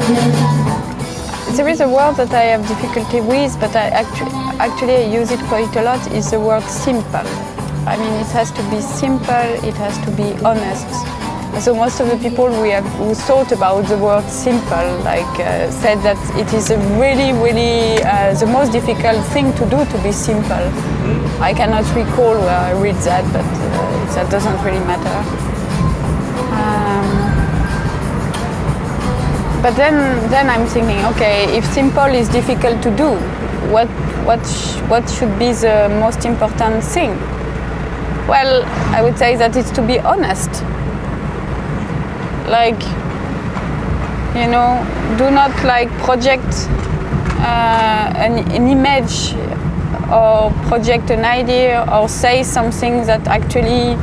There is a word that I have difficulty with, but actually I use it quite a lot, is the word simple. I mean, it has to be simple, it has to be honest. So most of the people who thought about the word simple, said that it is a really, really the most difficult thing to do, to be simple. I cannot recall where I read that, but that doesn't really matter. But then I'm thinking, okay, if simple is difficult to do, what should be the most important thing? Well, I would say that it's to be honest. Do not project an image or project an idea or say something that actually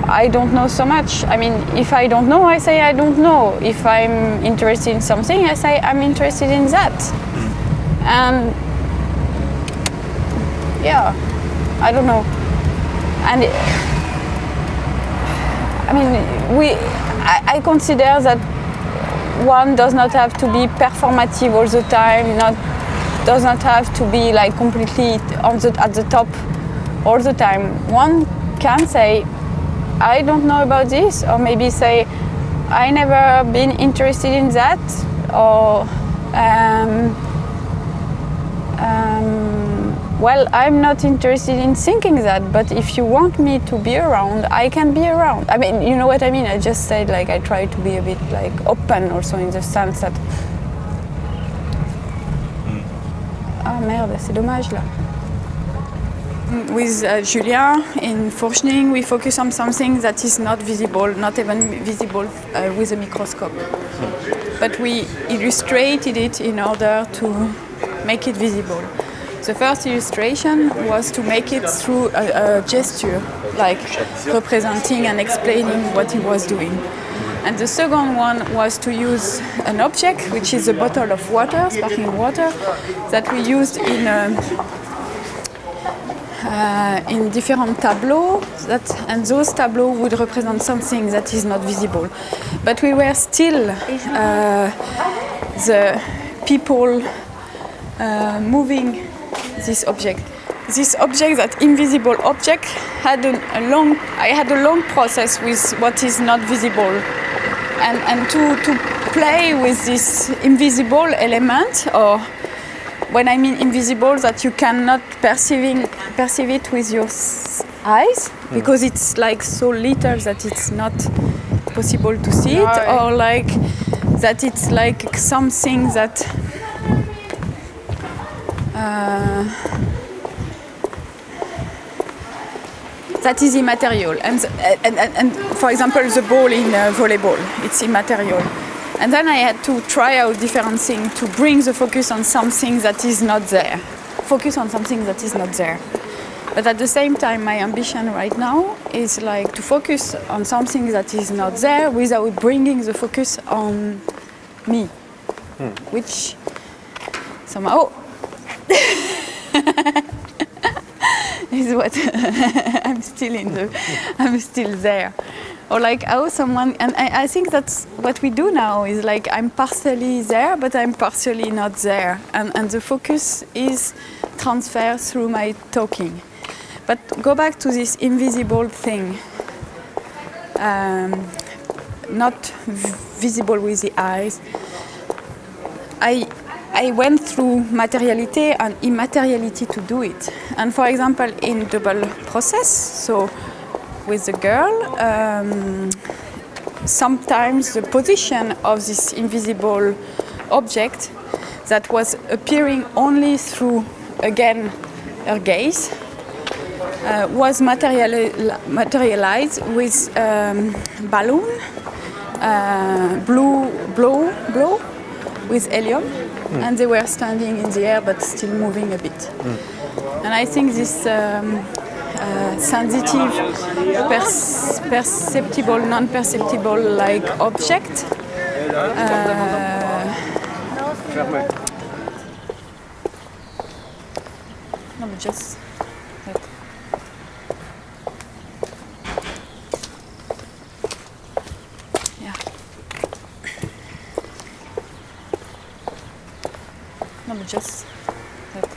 I don't know so much. I mean, if I don't know, I say I don't know. If I'm interested in something, I say I'm interested in that. And yeah, I don't know. And I consider that one does not have to be performative all the time, does not have to be completely at the top all the time. One can say, I don't know about this, or maybe say, I never been interested in that, or well, I'm not interested in thinking that, but if you want me to be around, I can be around. I mean, you know what I mean? I just said I try to be a bit open also in the sense that... Ah merde, c'est dommage là. With Julien in Forschning, we focus on something that is not visible, not even visible with a microscope. But we illustrated it in order to make it visible. The first illustration was to make it through a gesture, representing and explaining what he was doing. And the second one was to use an object, which is a bottle of water, sparkling water, that we used in different tableaux, and those tableaux would represent something that is not visible. But we were still the people moving this object. This object, that invisible object, I had a long process with what is not visible, and to play with this invisible element, or when I mean invisible, that you cannot perceive it with your eyes, because it's so little that it's not possible to see it, or that it's something that that is immaterial. And for example, the ball in volleyball, it's immaterial. And then I had to try out different things to bring the focus on something that is not there. Focus on something that is not there. But at the same time, my ambition right now is to focus on something that is not there without bringing the focus on me, which somehow is what I'm still there. Or how someone, and I think that's what we do now, is I'm partially there, but I'm partially not there. And the focus is transferred through my talking. But go back to this invisible thing, not visible with the eyes. I went through materiality and immateriality to do it. And for example, in double process, so with the girl, sometimes the position of this invisible object that was appearing only through, again, her gaze, was materialized with balloon, blow with helium, and they were standing in the air but still moving a bit. And I think this sensitive, perceptible, non-perceptible object no, but just that. Yeah. No, but just that.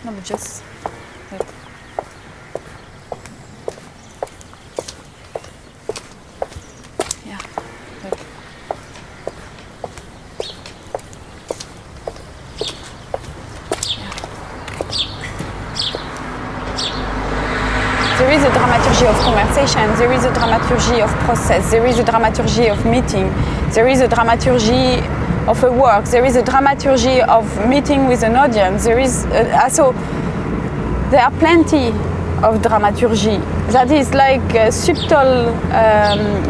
No, but just that. Yeah. That. There is a dramaturgy of conversation, there is a dramaturgy of process, there is a dramaturgy of meeting, there is a dramaturgy of a work, there is a dramaturgy of meeting with an audience, so there are plenty of dramaturgy. That is like a subtle,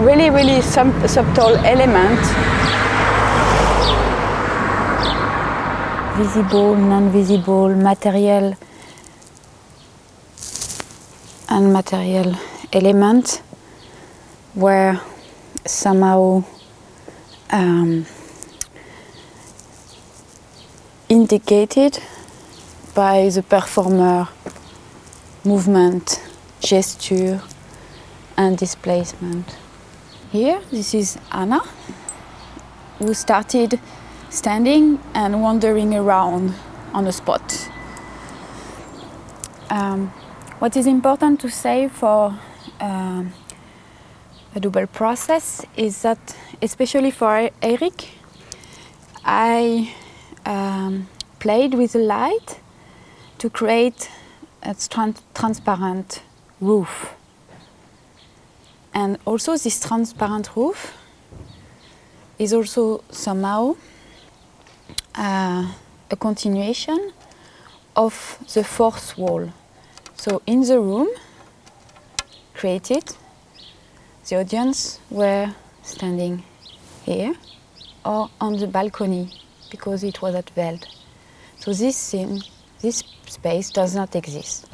really subtle element. Visible, non-visible, material and material element were somehow indicated by the performer, movement, gesture and displacement. Here, this is Anna, who started standing and wandering around on a spot. What is important to say for a double process is that, especially for Eric, I played with the light to create a transparent roof. And also this transparent roof is also somehow a continuation of the fourth wall. So in the room created, the audience were standing here or on the balcony because it was at Veld. So this scene, this space does not exist.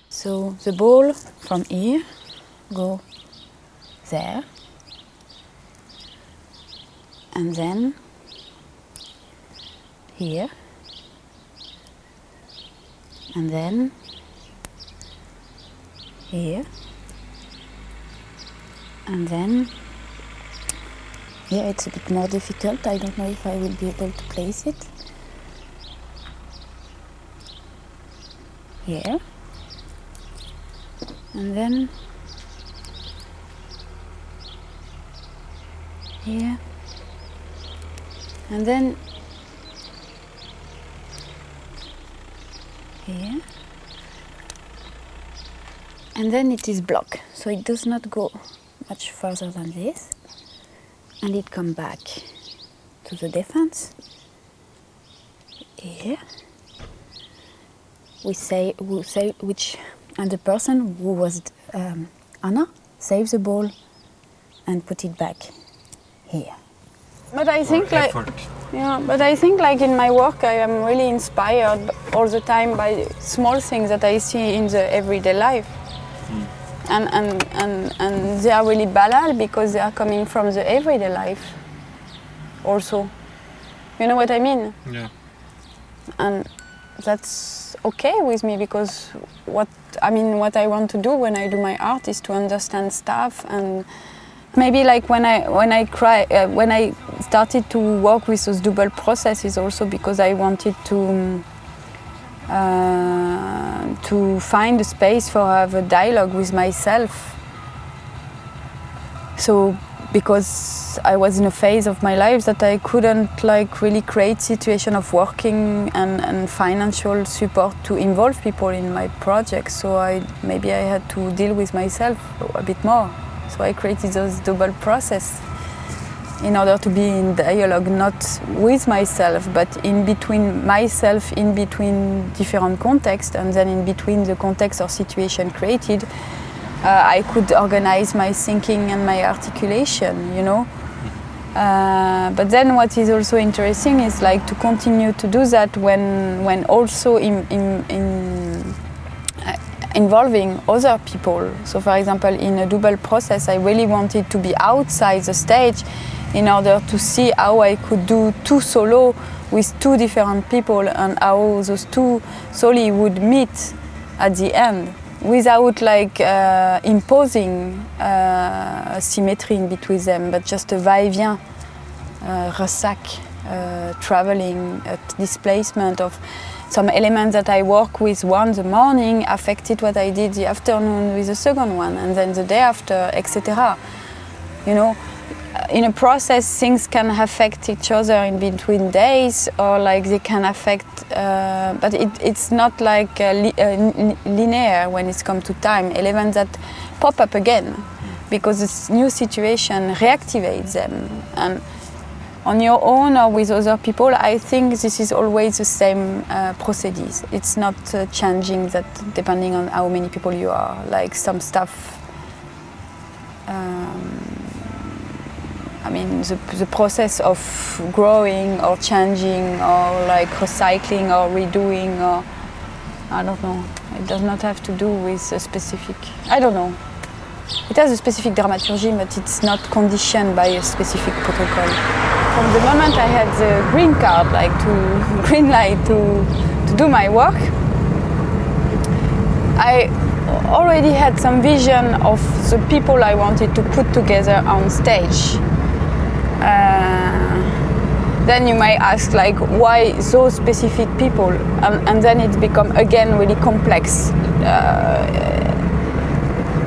So the ball from here go there, and then here, and then here, and then here. It's a bit more difficult. I don't know if I will be able to place it. Here, and then here, and then here, and then it is blocked, so it does not go much further than this, and it comes back to the defense. Here, we say which, and the person who was Anna saves the ball and put it back here. But I think like in my work I am really inspired all the time by small things that I see in the everyday life. And they are really banal because they are coming from the everyday life also. You know what I mean? Yeah. And that's okay with me because what I want to do when I do my art is to understand stuff. And maybe like when I started to work with those double processes also because I wanted to find a space for have a dialogue with myself. So because I was in a phase of my life that I couldn't like really create situation of working and financial support to involve people in my project. So maybe I had to deal with myself a bit more. So I created those double process in order to be in dialogue, not with myself, but in between myself, in between different contexts, and then in between the context or situation created, I could organize my thinking and my articulation, you know. But then what is also interesting is like to continue to do that when also involving other people. So for example, in a double process, I really wanted to be outside the stage in order to see how I could do two solo with two different people and how those two soli would meet at the end without like imposing a symmetry in between them, but just a va-et-vient, ressac, traveling, displacement of some elements that I work with one the morning affected what I did the afternoon with the second one, and then the day after, etc. You know, in a process, things can affect each other in between days, or like they can affect, but it's not like linear when it's come to time. Elements that pop up again because this new situation reactivates them. And on your own or with other people, I think this is always the same procedures. It's not changing that depending on how many people you are. Like some stuff. I mean, the process of growing or changing or like recycling or redoing or I don't know. It does not have to do with a specific, I don't know. It has a specific dramaturgy, but it's not conditioned by a specific protocol. From the moment I had the green card, like green light to do my work, I already had some vision of the people I wanted to put together on stage. Then you might ask, like, why those specific people? And then it becomes again really complex.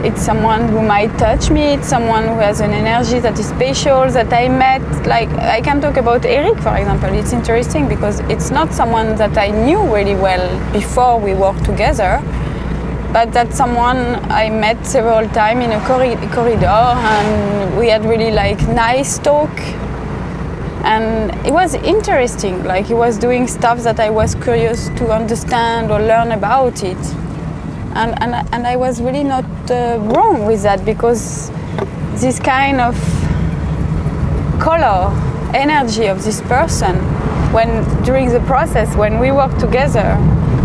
It's someone who might touch me, it's someone who has an energy that is special, that I met. Like, I can talk about Eric, for example. It's interesting because it's not someone that I knew really well before we worked together, but that's someone I met several times in a corridor, and we had really like nice talk. And it was interesting, like he was doing stuff that I was curious to understand or learn about it. And I was really not wrong with that, because this kind of color, energy of this person, when during the process, when we worked together,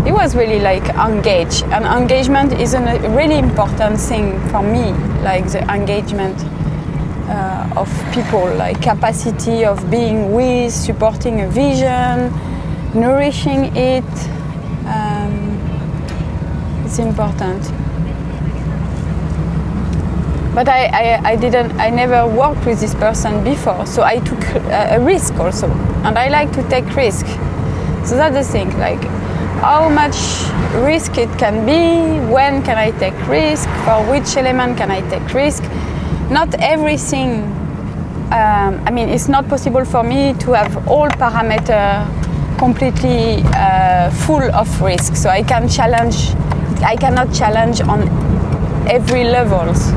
it was really like engaged. And engagement is a really important thing for me, like the engagement of people, like capacity of being with, supporting a vision, nourishing it. It's important. But I never worked with this person before, so I took a risk also. And I like to take risk. So that's the thing, like how much risk it can be, when can I take risk, for which element can I take risk. Not everything, I mean, it's not possible for me to have all parameters completely full of risk. So I cannot challenge on every levels.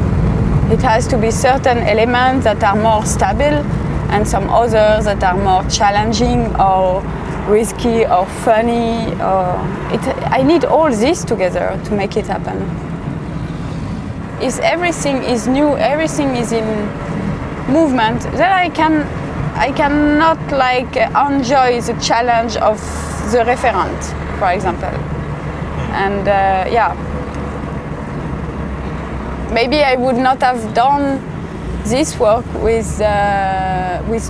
It has to be certain elements that are more stable and some others that are more challenging or risky or funny. I need all this together to make it happen. If everything is new, everything is in movement, then I cannot like enjoy the challenge of the referent, for example. And yeah, maybe I would not have done this work with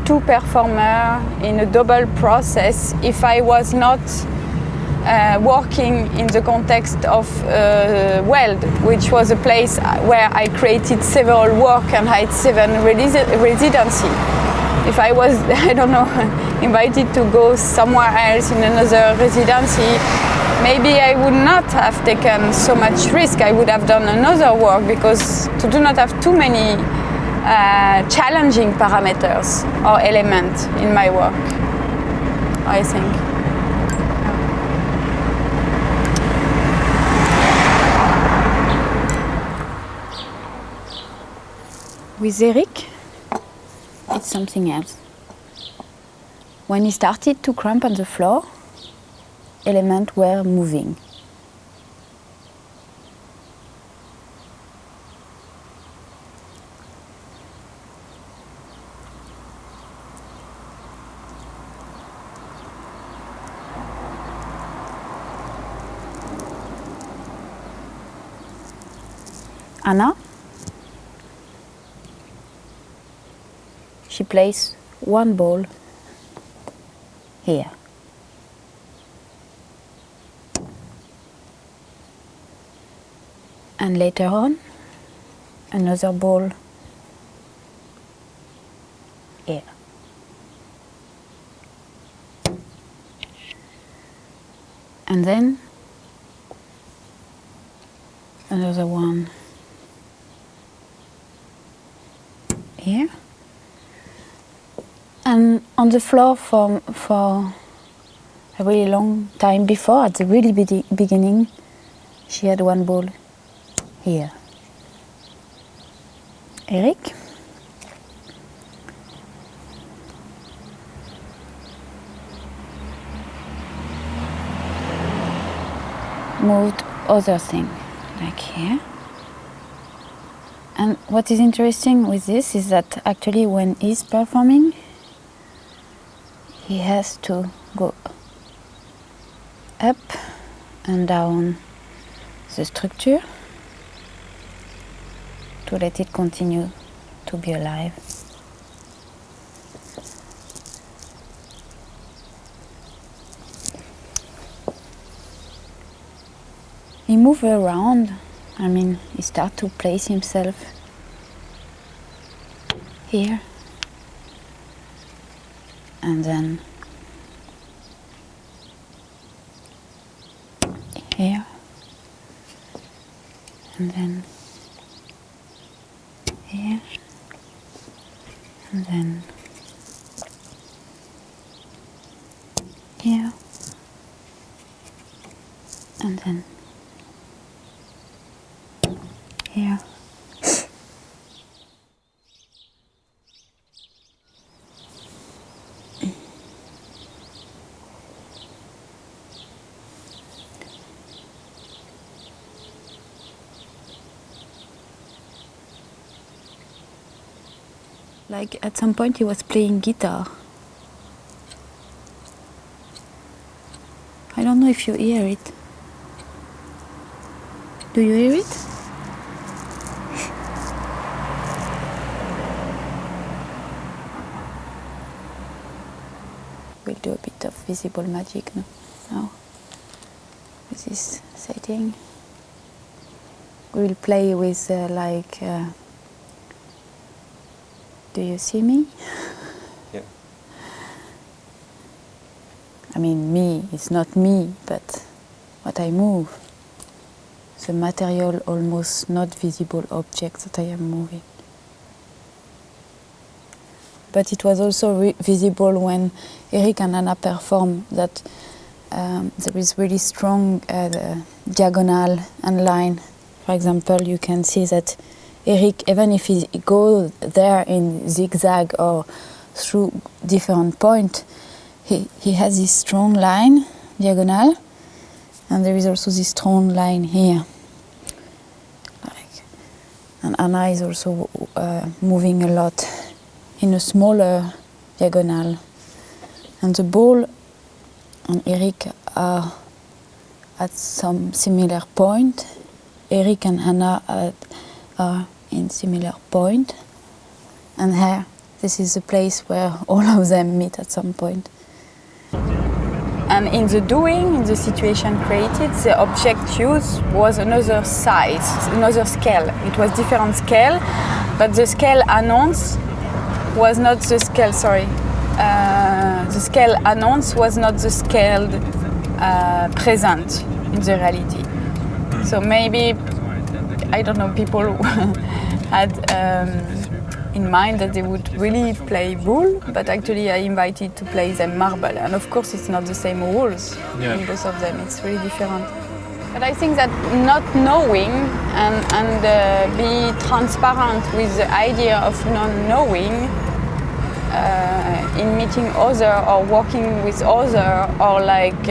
two performers in a double process if I was not working in the context of Weld, which was a place where I created several work and had 7 residency. If I was, I don't know, invited to go somewhere else in another residency, maybe I would not have taken so much risk. I would have done another work, because to do not have too many challenging parameters or elements in my work, I think. With Eric, it's something else. When he started to cramp on the floor, elements were moving. Anna, she placed one ball here. And later on, another ball here. And then another one here. And on the floor for a really long time before, at the really beginning, she had one ball here. Eric? Moved other thing, like here. And what is interesting with this is that actually when he's performing, he has to go up and down the structure to let it continue to be alive. He moves around. I mean, he starts to place himself here and then here and then here and then here and then here. Like at some point he was playing guitar. I don't know if you hear it. Do you hear it? We'll do a bit of visible magic now with this setting. We'll play with do you see me? Yeah. I mean, me is not me, but what I move. The material, almost not visible object that I am moving. But it was also visible when Eric and Anna perform that there is really strong diagonal and line. For example, you can see that Eric, even if he goes there in zigzag or through different points, he has this strong line, diagonal, and there is also this strong line here. And Anna is also moving a lot in a smaller diagonal. And the ball and Eric are at some similar point. Eric and Anna are in similar point. And here, this is the place where all of them meet at some point. And in the doing, in the situation created, the object used was another size, another scale. It was different scale, but the scale announced was not the scale, the scale announced was not the scale present in the reality. So maybe, I don't know, people had in mind that they would really play bull, but actually I invited to play them marble. And of course it's not the same rules in both of them, it's really different. But I think that not knowing and be transparent with the idea of not knowing in meeting other or working with other or like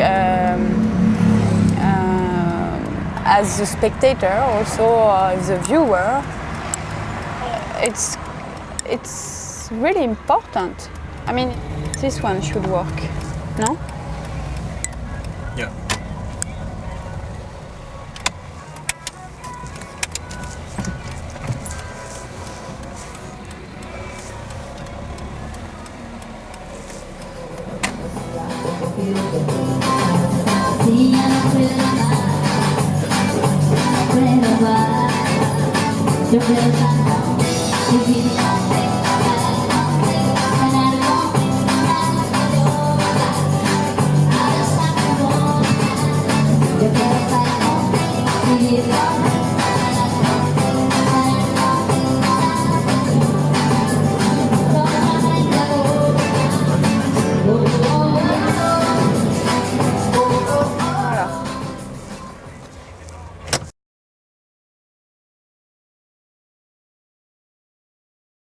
as a spectator also as a viewer, it's really important. I mean, this one should work, no? Yeah. Sia quella, quella Your feelings are